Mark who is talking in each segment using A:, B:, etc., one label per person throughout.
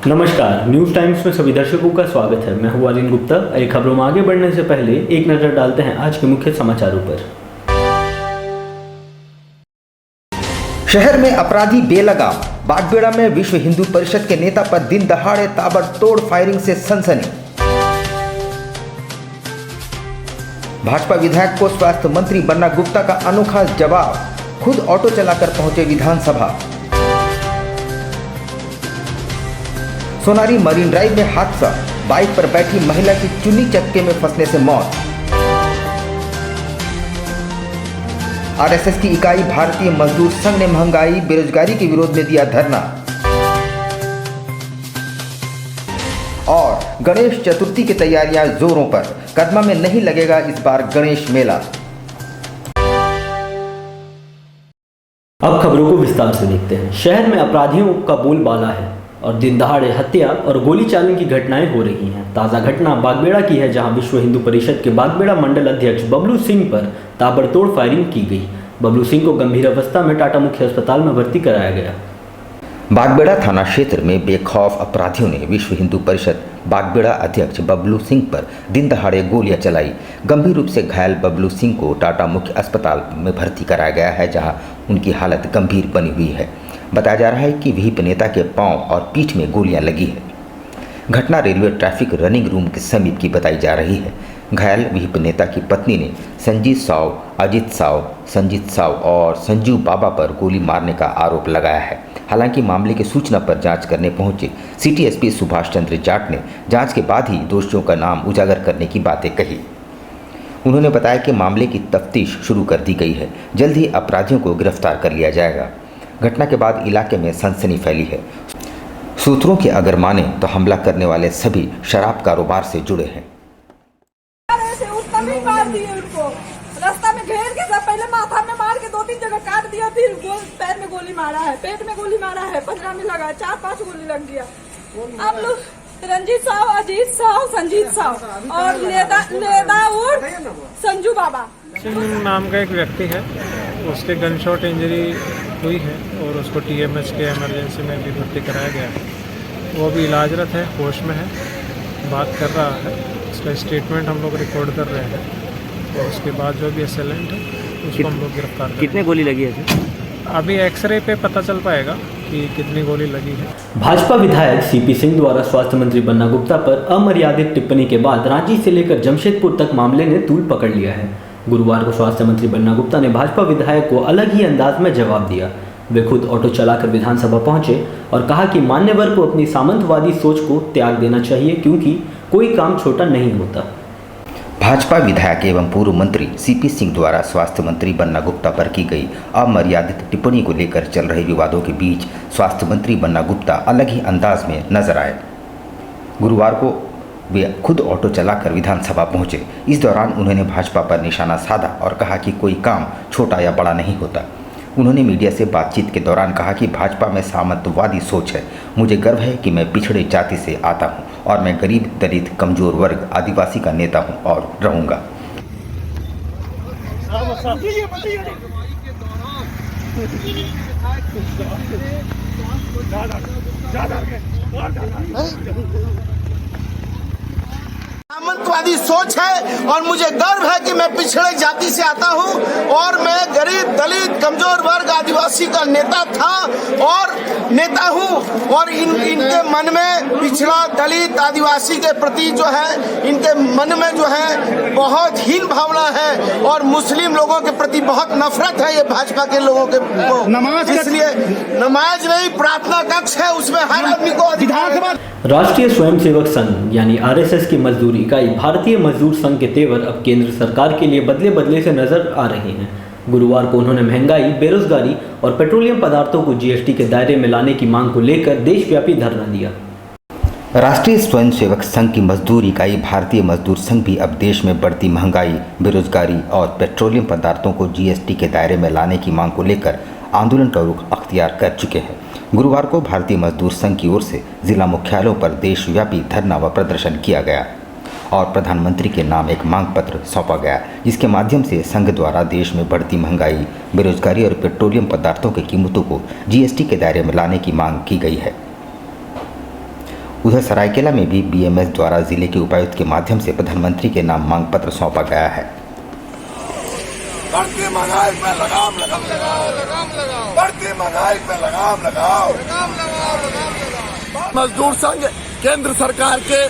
A: नमस्कार, news times में सभी दर्शकों का स्वागत है। मैं हूं अरिन गुप्ता। खबरों में आगे बढ़ने से पहले एक नजर डालते हैं आज के मुख्य समाचारों पर।
B: शहर में अपराधी बेलगाम। बागबेड़ा में विश्व हिंदू परिषद के नेता पर दिन दहाड़े ताबड़तोड़ फायरिंग से सनसनी। भाजपा विधायक को स्वास्थ्य मंत्री बन्ना गुप्ता का अनोखा जवाब, खुद ऑटो चलाकर पहुंचे विधानसभा। सोनारी मरीन ड्राइव में हादसा, बाइक पर बैठी महिला की चुन्नी चक्के में फंसने से मौत। आरएसएस की इकाई भारतीय मजदूर संघ ने महंगाई बेरोजगारी के विरोध में दिया धरना। और गणेश चतुर्थी की तैयारियां जोरों पर, कदमा में नहीं लगेगा इस बार गणेश मेला।
A: अब खबरों को विस्तार से देखते हैं। शहर में अपराधियों का बोलबाला है और दिन दहाड़े हत्या और गोली चालन की घटनाएं हो रही हैं। ताज़ा घटना बागबेड़ा की है, जहां विश्व हिंदू परिषद के बागबेड़ा मंडल अध्यक्ष बबलू सिंह पर ताबड़तोड़ फायरिंग की गई। बबलू सिंह को गंभीर अवस्था में टाटा मुख्य अस्पताल में भर्ती कराया गया।
B: बागबेड़ा थाना क्षेत्र में बेखौफ अपराधियों ने विश्व हिंदू परिषद बागबेड़ा अध्यक्ष बबलू सिंह पर दिन दहाड़े गोलियां चलाई। गंभीर रूप से घायल बबलू सिंह को टाटा मुख्य अस्पताल में भर्ती कराया गया है, जहां उनकी हालत गंभीर बनी हुई है। बताया जा रहा है कि विहिप नेता के पांव और पीठ में गोलियां लगी है। घटना रेलवे ट्रैफिक रनिंग रूम के समीप की बताई जा रही है। घायल विहिप नेता की पत्नी ने संजीत साव, अजित साव, संजीत साव और संजू बाबा पर गोली मारने का आरोप लगाया है। हालांकि मामले की सूचना पर जांच करने पहुंचे सिटी एसपी सुभाष चंद्र जाट ने जांच के बाद ही दोषियों का नाम उजागर करने की बातें कही। उन्होंने बताया कि मामले की तफ्तीश शुरू कर दी गई है, जल्द ही अपराधियों को गिरफ्तार कर लिया जाएगा। घटना के बाद इलाके में सनसनी फैली है। सूत्रों की अगर माने तो हमला करने वाले सभी शराब कारोबार से जुड़े हैं।
C: रास्ता में घेर के पहले माथा में मार के 2-3 जगह काट दिया, फिर पैर में गोली मारा है, पेट में गोली मारा है, पंजा में लगा, 4-5 गोली लग गया। अब लोग रंजीत साव, अजीत साव, संजीत साव और लेदा और संजू बाबा
D: सिंह नाम का एक व्यक्ति है, उसके गन शॉट इंजरी हुई है और उसको टीएमएच के इमरजेंसी में भी भर्ती कराया गया है। वो भी इलाजरत है, होश में है, बात कर रहा है। उसका स्टेटमेंट हम लोग रिकॉर्ड कर रहे हैं और उसके बाद जो भी असेलेंट है उसको हम लोग गिरफ्तार करेंगे।
A: कितने गोली लगी है?
D: अभी एक्सरे पे पता चल पाएगा कि कितनी गोली लगी है।
A: भाजपा विधायक सीपी सिंह द्वारा स्वास्थ्य मंत्री बन्ना गुप्ता पर अमर्यादित टिप्पणी के बाद रांची से लेकर जमशेदपुर तक मामले ने तूल पकड़ लिया है। गुरुवार को स्वास्थ्य मंत्री बन्ना गुप्ता ने भाजपा विधायक को अलग ही अंदाज में जवाब दिया। वे खुद ऑटो चलाकर विधानसभा पहुंचे और कहा कि मान्यवर को अपनी सामंतवादी सोच को त्याग देना चाहिए, क्योंकि कोई काम छोटा नहीं होता।
B: भाजपा विधायक एवं पूर्व मंत्री सीपी सिंह द्वारा स्वास्थ्य मंत्री बन्ना गुप्ता पर की गई अमर्यादित टिप्पणी को लेकर चल रहे विवादों के बीच स्वास्थ्य मंत्री बन्ना गुप्ता अलग ही अंदाज में नजर आए। गुरुवार को वे खुद ऑटो चलाकर विधानसभा पहुंचे। इस दौरान उन्होंने भाजपा पर निशाना साधा और कहा कि कोई काम छोटा या बड़ा नहीं होता। उन्होंने मीडिया से बातचीत के दौरान कहा कि भाजपा में सामंतवादी सोच है। मुझे गर्व है कि मैं पिछड़े जाति से आता हूं और मैं गरीब, दलित, कमजोर वर्ग, आदिवासी का नेता हूं और रहूंगा।
E: सामंतवादी सोच है और मुझे गर्व है कि मैं पिछड़े जाति से आता हूं और मैं गरीब, दलित, कमजोर वर्ग, आदिवासी का नेता था और नेता हूं। और इनके मन में पिछड़ा, दलित, आदिवासी के प्रति जो है इनके मन में जो है बहुत हीन भावना है और मुस्लिम लोगों के प्रति बहुत नफरत है ये भाजपा के लोगों के को। इसलिए नमाज नहीं, प्रार्थना कक्ष है, उसमें हर आदमी को अधिकार।
A: राष्ट्रीय स्वयंसेवक संघ यानी आरएसएस की मजदूर इकाई भारतीय मजदूर संघ के तेवर अब केंद्र सरकार के लिए बदले बदले से नजर आ रहे हैं। गुरुवार को उन्होंने महंगाई, बेरोजगारी और पेट्रोलियम पदार्थों को जीएसटी के दायरे में लाने की मांग को लेकर देशव्यापी धरना दिया।
B: राष्ट्रीय स्वयंसेवक संघ की मजदूर इकाई भारतीय मजदूर संघ भी अब देश में बढ़ती महंगाई, बेरोजगारी और पेट्रोलियम पदार्थों को जीएसटी के दायरे में लाने की मांग को लेकर आंदोलन का रुख अख्तियार कर चुके हैं। गुरुवार को भारतीय मजदूर संघ की ओर से जिला मुख्यालयों पर देशव्यापी धरना व प्रदर्शन किया गया और प्रधानमंत्री के नाम एक मांग पत्र सौंपा गया, जिसके माध्यम से संघ द्वारा देश में बढ़ती महंगाई, बेरोजगारी और पेट्रोलियम पदार्थों की कीमतों को जीएसटी के दायरे में लाने की मांग की गई है। उधर सरायकेला में भी बीएमएस द्वारा जिले के उपायुक्त के माध्यम से प्रधानमंत्री के नाम मांग पत्र सौंपा गया है।
F: बढ़ती महंगाई पे लगाम लगाओ, बढ़ती महंगाई पे लगाम लगाओ। मजदूर संघ केंद्र सरकार के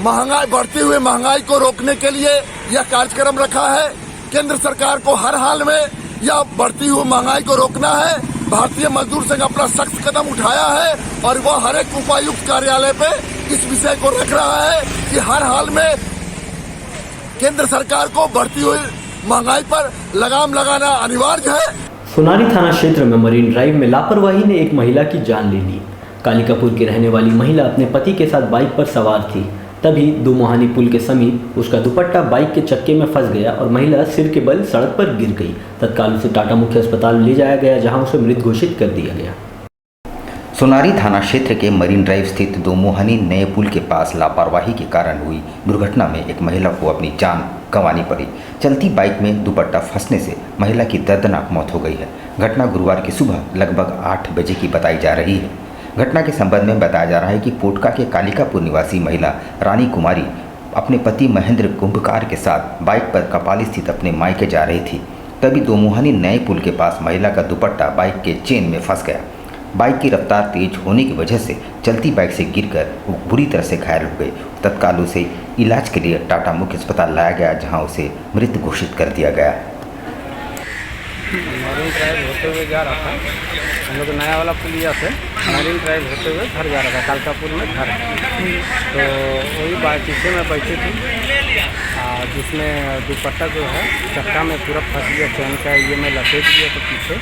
F: बढ़ती हुई महंगाई को रोकने के लिए यह कार्यक्रम रखा है। केंद्र सरकार को हर हाल में यह बढ़ती हुई महंगाई को रोकना है। भारतीय मजदूर संघ अपना सख्त कदम उठाया है और वह हर एक उपायुक्त कार्यालय पे इस विषय को रख रहा है कि हर हाल में केंद्र सरकार को बढ़ती हुई महंगाई पर लगाम लगाना अनिवार्य है।
A: सोनारी थाना क्षेत्र में मरीन ड्राइव में लापरवाही ने एक महिला की जान ले ली। कालिकापुर की रहने वाली महिला अपने पति के साथ बाइक पर सवार थी। तभी दो मोहानी पुल के समीप उसका दुपट्टा बाइक के चक्के में फंस गया और महिला सिर के बल सड़क पर गिर गई। तत्काल उसे टाटा मुख्य अस्पताल ले जाया गया, जहां उसे मृत घोषित कर दिया गया।
B: सोनारी थाना क्षेत्र के मरीन ड्राइव स्थित दो मोहानी नए पुल के पास लापरवाही के कारण हुई दुर्घटना में एक महिला को अपनी जान गंवानी पड़ी। चलती बाइक में दुपट्टा फंसने से महिला की दर्दनाक मौत हो गई है। घटना गुरुवार की सुबह लगभग 8 बजे की बताई जा रही है। घटना के संबंध में बताया जा रहा है कि पोटका के कालिकापुर निवासी महिला रानी कुमारी अपने पति महेंद्र कुंभकार के साथ बाइक पर कपाली स्थित अपने मायके जा रही थी। तभी दो मोहानी नए पुल के पास महिला का दुपट्टा बाइक के चेन में फंस गया। बाइक की रफ्तार तेज होने की वजह से चलती बाइक से गिरकर वो बुरी तरह से घायल हो गई। तत्काल उसे इलाज के लिए टाटा मुख्य अस्पताल लाया गया, जहां उसे मृत घोषित कर दिया गया।
D: मरीन ड्राइव होते हुए जा रहा था, हम लोग नया वाला पुलिया से मरीन ड्राइव होते हुए घर जा रहा था, कालकापुर में घर। तो वही बाइक पीछे में बैठी थी, जिसमें दुपट्टा जो है चक्का में पूरा फंस गया, चैन का ये में लपेट दिया तो पीछे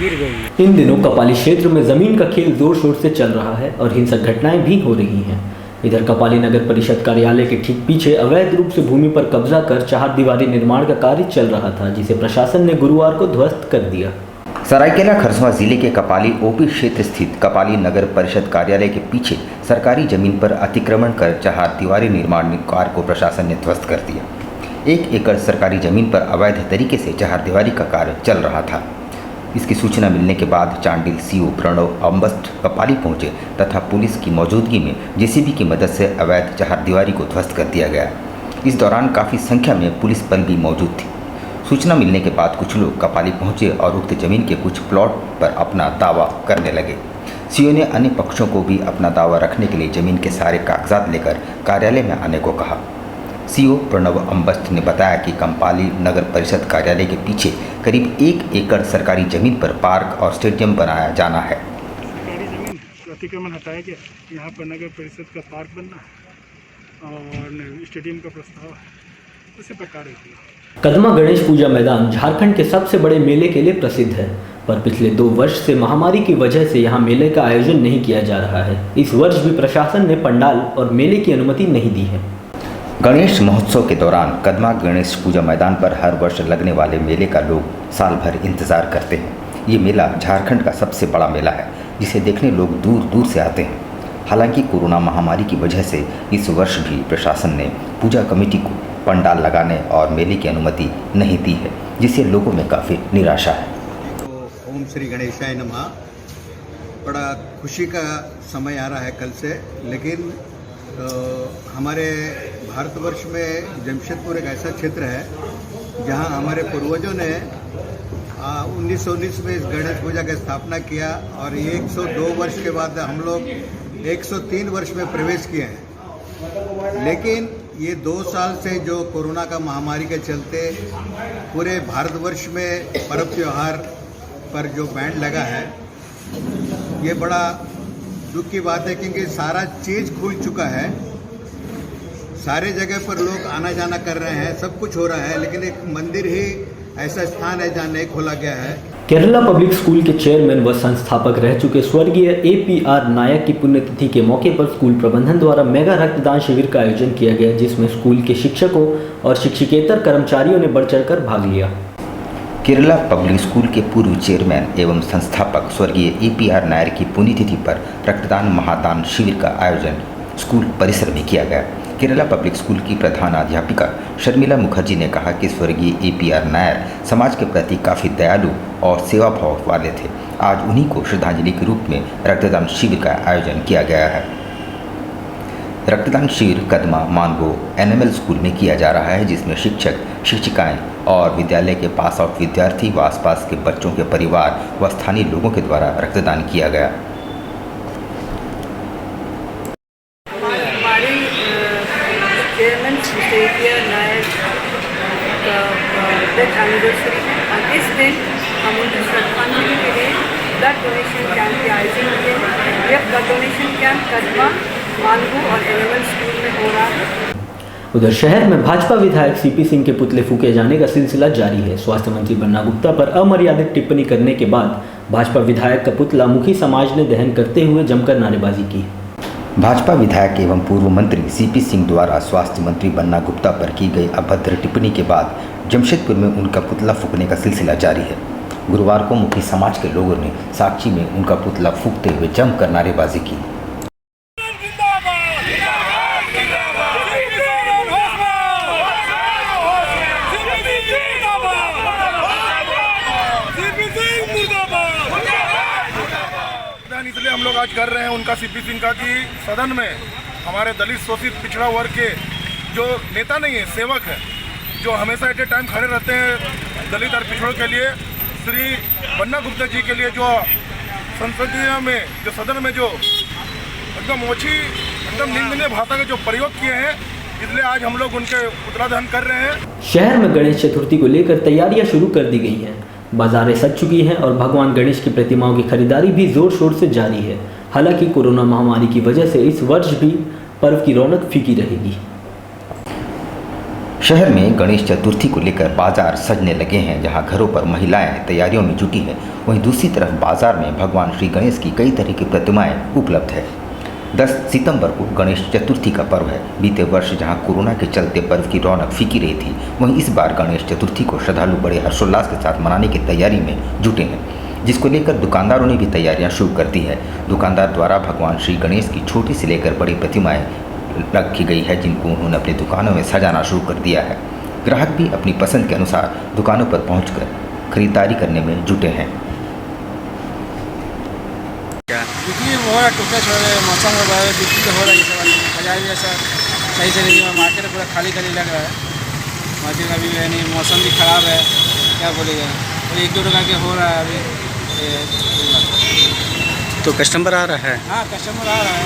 D: गिर गई।
A: इन दिनों कपाली क्षेत्र में जमीन का खेल जोर शोर से चल रहा है और हिंसक घटनाएं भी हो रही हैं। इधर कपाली नगर परिषद कार्यालय के ठीक पीछे अवैध रूप से भूमि पर कब्जा कर चारदीवारी निर्माण का कार्य चल रहा था, जिसे प्रशासन ने गुरुवार को ध्वस्त कर दिया।
B: सरायकेला खरसवां जिले के कपाली ओपी क्षेत्र स्थित कपाली नगर परिषद कार्यालय के पीछे सरकारी जमीन पर अतिक्रमण कर चारदीवारी निर्माण कार्य को प्रशासन ने ध्वस्त कर दिया। 1 एकड़ सरकारी जमीन पर अवैध तरीके से चारदीवारी का कार्य चल रहा था। इसकी सूचना मिलने के बाद चांडिल सीओ प्रणव अम्बस्ट कपाली पहुंचे तथा पुलिस की मौजूदगी में जेसीबी की मदद से अवैध चारदीवारी को ध्वस्त कर दिया गया। इस दौरान काफ़ी संख्या में पुलिस बल भी मौजूद थी। सूचना मिलने के बाद कुछ लोग कपाली पहुंचे और उक्त जमीन के कुछ प्लॉट पर अपना दावा करने लगे। सीओ ने अन्य पक्षों को भी अपना दावा रखने के लिए जमीन के सारे कागजात लेकर कार्यालय में आने को कहा। सीओ प्रणव अम्बस्ट ने बताया कि कपाली नगर परिषद कार्यालय के पीछे करीब 1 एकड़ सरकारी जमीन पर पार्क और स्टेडियम बनाया जाना है।
G: सरकारी जमीन अतिक्रमण हटाया गया, यहाँ पर नगर परिषद का पार्क बनना और स्टेडियम का प्रस्ताव है, उसी प्रकार है।
A: कदमा गणेश पूजा मैदान झारखंड के सबसे बड़े मेले के लिए प्रसिद्ध है, पर पिछले 2 वर्ष से महामारी की वजह से यहाँ मेले का आयोजन नहीं किया जा रहा है। इस वर्ष भी प्रशासन ने पंडाल और मेले की अनुमति नहीं दी है।
B: गणेश महोत्सव के दौरान कदमा गणेश पूजा मैदान पर हर वर्ष लगने वाले मेले का लोग साल भर इंतजार करते हैं। ये मेला झारखंड का सबसे बड़ा मेला है, जिसे देखने लोग दूर दूर से आते हैं। हालांकि कोरोना महामारी की वजह से इस वर्ष भी प्रशासन ने पूजा कमेटी को पंडाल लगाने और मेले की अनुमति नहीं दी है, जिससे लोगों में काफ़ी निराशा है।
H: तो ओम श्री गणेशाय नमः। बड़ा खुशी का समय आ रहा है कल से, लेकिन हमारे भारतवर्ष में जमशेदपुर एक ऐसा क्षेत्र है जहां हमारे पूर्वजों ने 1919 में इस गणेश पूजा की स्थापना किया और 102 वर्ष के बाद हम लोग 103 वर्ष में प्रवेश किए हैं। लेकिन ये 2 साल से जो कोरोना का महामारी के चलते पूरे भारतवर्ष में पर्व त्योहार पर जो बैन लगा है, ये बड़ा दुख की बात है, क्योंकि सारा चीज़ खुल चुका है, सारे जगह पर लोग आना जाना कर रहे हैं, सब कुछ हो रहा है, लेकिन एक मंदिर ही ऐसा स्थान है जहाँ नहीं खोला गया है।
A: केरला पब्लिक स्कूल के चेयरमैन व संस्थापक रह चुके स्वर्गीय APR नायक की पुण्यतिथि के मौके पर स्कूल प्रबंधन द्वारा मेगा रक्तदान शिविर का आयोजन किया गया, जिसमें स्कूल के शिक्षकों और शिक्षकेतर कर्मचारियों ने बढ़ चढ़कर भाग लिया।
B: केरला पब्लिक स्कूल के पूर्व चेयरमैन एवं संस्थापक स्वर्गीय APR नायर की पुण्यतिथि पर रक्तदान महादान शिविर का आयोजन स्कूल परिसर में किया गया। केरला पब्लिक स्कूल की प्रधानाध्यापिका शर्मिला मुखर्जी ने कहा कि स्वर्गीय APR नायर समाज के प्रति काफ़ी दयालु और सेवा भाव वाले थे। आज उन्हीं को श्रद्धांजलि के रूप में रक्तदान शिविर का आयोजन किया गया है। रक्तदान शिविर कदमा मानगो एनएमएल स्कूल में किया जा रहा है, जिसमें शिक्षक, शिक्षिकाएं और विद्यालय के पास आउट विद्यार्थी व आसपास के बच्चों के परिवार व स्थानीय लोगों के द्वारा रक्तदान किया गया।
I: हमारी चेयरमैन डेथ एनिवर्सरी है और इस दिन हम उनकी श्रद्धांजलि के लिए ब्लड डोनेशन कैंप के आयोजन किए हैं। यह ब्लड डोनेशन कैंप कदमा मानगू और एनएमएल स्कूल में हो रहा है।
A: उधर शहर में भाजपा विधायक सीपी सिंह के पुतले फूके जाने का सिलसिला जारी है। स्वास्थ्य मंत्री बन्ना गुप्ता पर अमर्यादित टिप्पणी करने के बाद भाजपा विधायक का पुतला मुखी समाज ने दहन करते हुए जमकर नारेबाजी की।
B: भाजपा विधायक एवं पूर्व मंत्री सीपी सिंह द्वारा स्वास्थ्य मंत्री बन्ना गुप्ता पर की गई अभद्र टिप्पणी के बाद जमशेदपुर में उनका पुतला फूकने का सिलसिला जारी है। गुरुवार को मुखी समाज के लोगों ने साक्षी में उनका पुतला फूकते हुए जमकर नारेबाजी की।
F: इसलिए हम लोग आज कर रहे हैं उनका सीपी सिंह का कि सदन में हमारे दलित शोषित पिछड़ा वर्ग के जो नेता नहीं है, सेवक है, जो हमेशा एट ए टाइम खड़े रहते हैं दलित और पिछड़ों के लिए, श्री बन्ना गुप्ता जी के लिए जो संसदीय में जो सदन में जो एकदम ओछी एकदम निंदनीय भाषा के जो प्रयोग किए हैं, इसलिए आज हम लोग उनके पुतला दहन कर रहे हैं।
A: शहर में गणेश चतुर्थी को लेकर तैयारियां शुरू कर दी गई हैं। बाजारें सज चुकी हैं और भगवान गणेश की प्रतिमाओं की खरीदारी भी जोर शोर से जारी है। हालांकि कोरोना महामारी की वजह से इस वर्ष भी पर्व की रौनक फीकी रहेगी।
B: शहर में गणेश चतुर्थी को लेकर बाजार सजने लगे हैं, जहां घरों पर महिलाएं तैयारियों में जुटी हैं। वहीं दूसरी तरफ बाजार में भगवान श्री गणेश की कई तरह की प्रतिमाएं उपलब्ध है। 10 सितंबर को गणेश चतुर्थी का पर्व है। बीते वर्ष जहां कोरोना के चलते पर्व की रौनक फीकी रही थी, वहीं इस बार गणेश चतुर्थी को श्रद्धालु बड़े हर्षोल्लास के साथ मनाने की तैयारी में जुटे हैं, जिसको लेकर दुकानदारों ने भी तैयारियां शुरू कर दी है। दुकानदार द्वारा भगवान श्री गणेश की छोटी से लेकर बड़ी प्रतिमाएं रखी गई है, जिनको उन्होंने अपनी दुकानों में सजाना शुरू कर दिया है। ग्राहक भी अपनी पसंद के अनुसार दुकानों पर पहुंचकर खरीदारी करने में जुटे हैं।
J: बिक्री हो रहा है, टुकड़े छोड़े मौसम हो रहा है, बिक्री तो हो रहा है। सब बाजार जैसा सही से नहीं है, मार्केट पूरा खाली खाली लग रहा है। मार्केट अभी यानी मौसम भी ख़राब है, क्या बोलेगा। तो 1-2 टका के हो रहा है अभी।
K: तो कस्टमर आ रहा है?
J: हाँ, कस्टमर आ रहा है।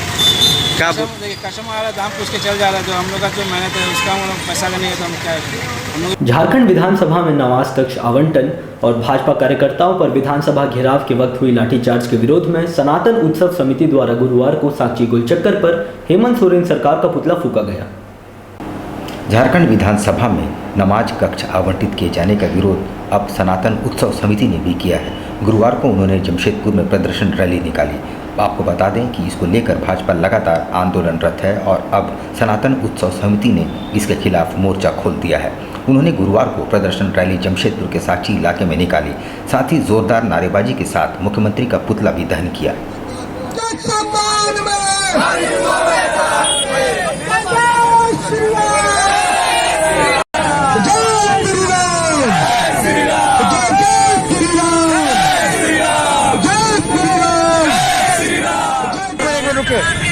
K: क्या
J: देखिए, कस्टमर आ रहा है, दाम पूछ के चल जा रहा है। जो हम लोग का जो मेहनत है उसका हम लोग पैसा नहीं है तो हम क्या करें।
A: झारखंड विधानसभा में नवाज कक्ष आवंटन और भाजपा कार्यकर्ताओं पर विधानसभा घेराव के वक्त हुई लाठीचार्ज के विरोध में सनातन उत्सव समिति द्वारा गुरुवार को साक्षी गोलचक्कर पर हेमंत सोरेन सरकार का पुतला फूका गया।
B: झारखंड विधानसभा में नमाज कक्ष आवंटित किए जाने का विरोध अब सनातन उत्सव समिति ने भी किया है। गुरुवार को उन्होंने जमशेदपुर में प्रदर्शन रैली निकाली। आपको बता दें कि इसको लेकर भाजपा लगातार आंदोलनरत है और अब सनातन उत्सव समिति ने इसके खिलाफ मोर्चा खोल दिया है। उन्होंने गुरुवार को प्रदर्शन रैली जमशेदपुर के साक्षी इलाके में निकाली। साथ ही जोरदार नारेबाजी के साथ मुख्यमंत्री का पुतला भी दहन किया।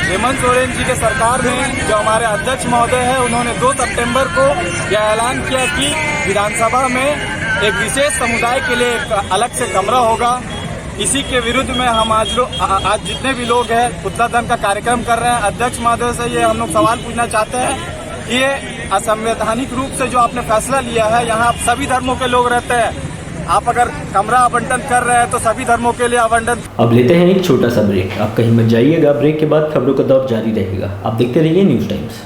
J: हेमंत सोरेन जी के सरकार में जो हमारे अध्यक्ष महोदय हैं, उन्होंने 2 सितंबर को यह ऐलान किया कि विधानसभा में एक विशेष समुदाय के लिए एक अलग से कमरा होगा। इसी के विरुद्ध में हम आज जितने भी लोग हैं पुतला दहन का कार्यक्रम कर रहे हैं। अध्यक्ष महोदय से ये हम लोग सवाल पूछना चाहते हैं कि ये असंवैधानिक रूप से जो आपने फैसला लिया है, यहाँ सभी धर्मों के लोग रहते हैं, आप अगर कमरा आवंटन कर रहे हैं तो सभी धर्मों के लिए आवंटन।
A: अब लेते हैं एक छोटा सा ब्रेक। आप कहीं मत जाइएगा, ब्रेक के बाद खबरों का दौर जारी रहेगा। आप देखते रहिए न्यूज़ टाइम्स।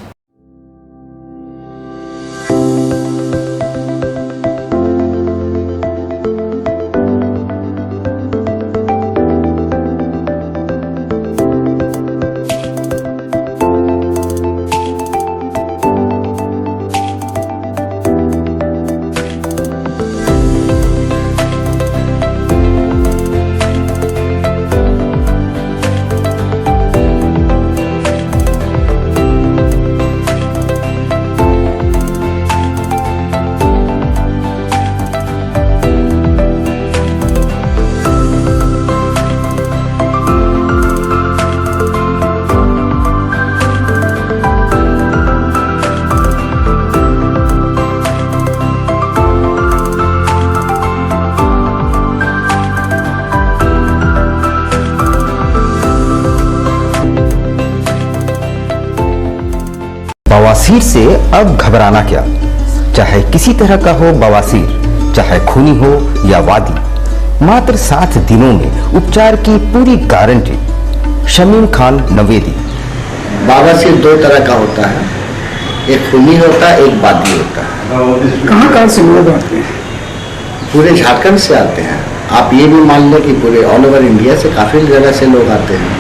B: बवासीर से अब घबराना क्या, चाहे किसी तरह का हो बवासीर, चाहे खूनी हो या वादी, मात्र 7 दिनों में उपचार की पूरी गारंटी। शमीम खान नवेदी।
L: बवासीर 2 तरह का होता है, एक खूनी होता है, एक वादी होता है।
M: कहाँ से लोग आते हैं?
L: पूरे झारखंड से आते हैं। आप ये भी मान लें कि पूरे ऑल ओवर इंडिया से काफी जगह से लोग आते हैं।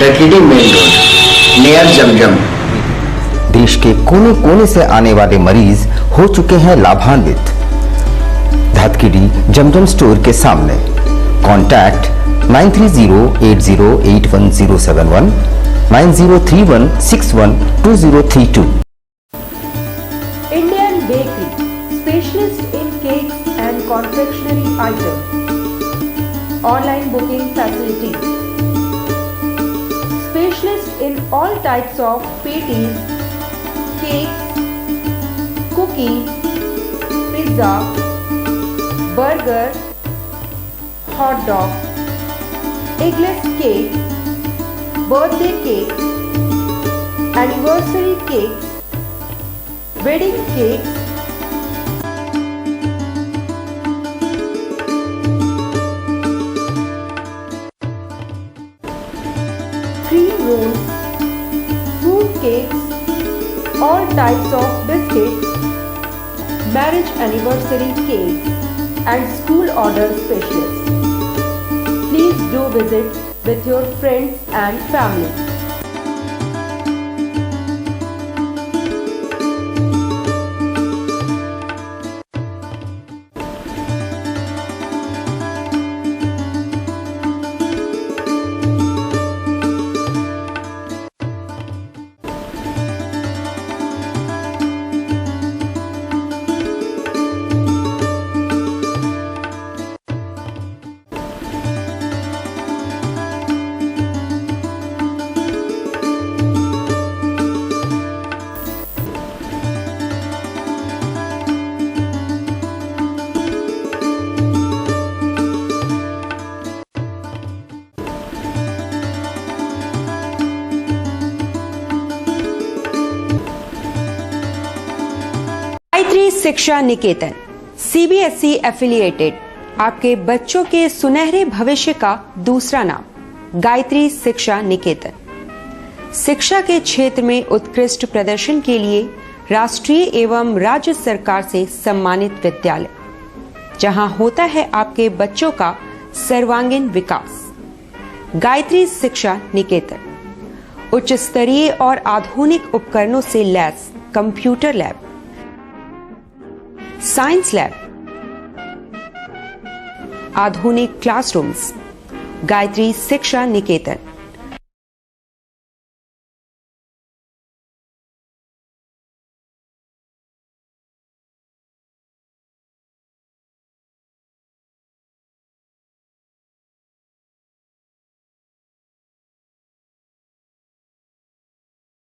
L: ढटकीडी मेन रोड नियर जमजम।
B: देश के कोने कोने से आने वाले मरीज हो चुके हैं लाभान्वित। धतकीडी जमजम स्टोर के सामने। Contact 9308081071 9031612032।
N: Indian Bakery, specialist in cakes and confectionery items. Online booking facilities. Specialist in all types of patties, cakes, cookies, pizza, burger, hot dog, eggless cake, birthday cake, anniversary cakes, wedding cakes, cream rolls, fruit cakes, all types of biscuits, marriage anniversary cakes, and school order specials. Please do visit with your friends and family.
O: Gayatri शिक्षा निकेतन CBSE affiliated आपके बच्चों के सुनहरे भविष्य का दूसरा नाम गायत्री शिक्षा निकेतन। शिक्षा के क्षेत्र में उत्कृष्ट प्रदर्शन के लिए राष्ट्रीय एवं राज्य सरकार से सम्मानित विद्यालय, जहां होता है आपके बच्चों का सर्वांगीण विकास। गायत्री शिक्षा निकेतन उच्च स्तरीय और आधुनिक उपकरणों से lace computer lab, science lab, आधुनिक क्लासरूम्स। गायत्री शिक्षा निकेतन